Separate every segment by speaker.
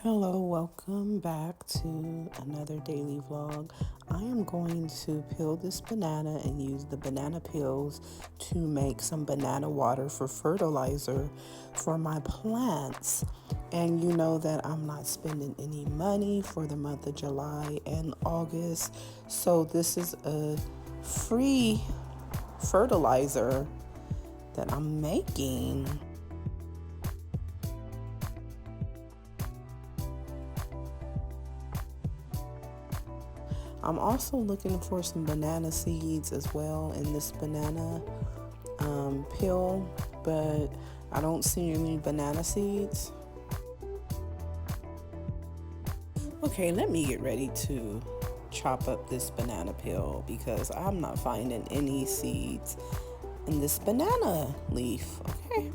Speaker 1: Hello, welcome back to another daily vlog. I am going to peel this banana and use the banana peels to make some banana water for fertilizer for my plants. And you know that I'm not spending any money for the month of July and August. So this is a free fertilizer that I'm making. I'm also looking for some banana seeds as well in this banana peel, but I don't see any banana seeds. Okay, let me get ready to chop up this banana peel because I'm not finding any seeds in this banana leaf. Okay.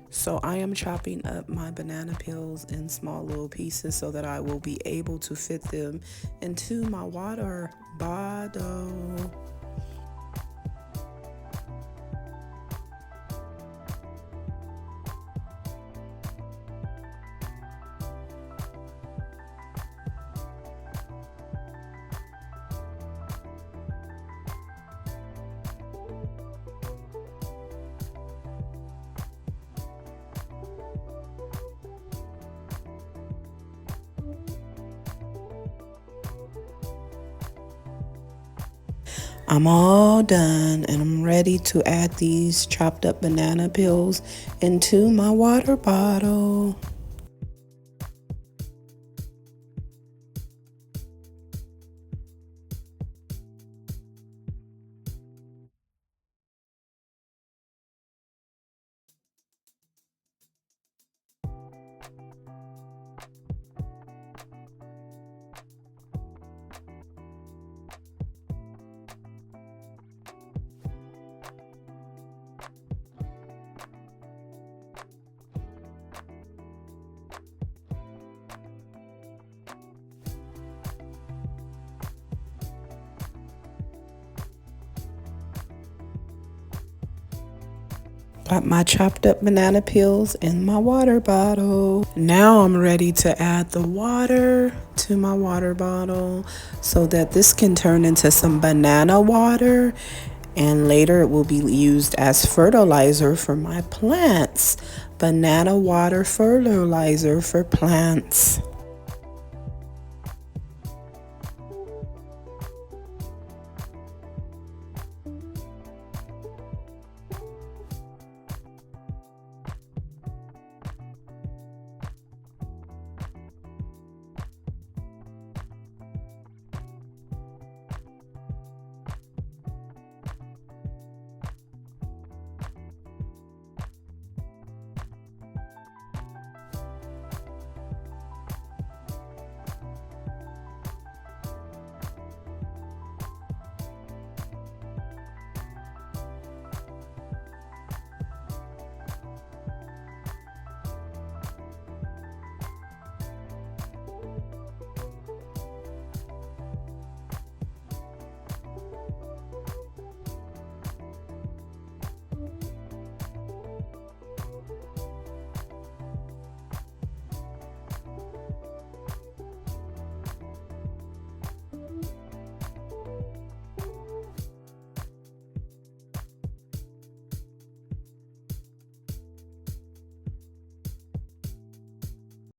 Speaker 1: So I am chopping up my banana peels in small little pieces so that I will be able to fit them into my water bottle. I'm all done and I'm ready to add these chopped up banana peels into my water bottle. Got my chopped up banana peels in my water bottle. Now I'm ready to add the water to my water bottle so that this can turn into some banana water, and later it will be used as fertilizer for my plants. Banana water fertilizer for plants.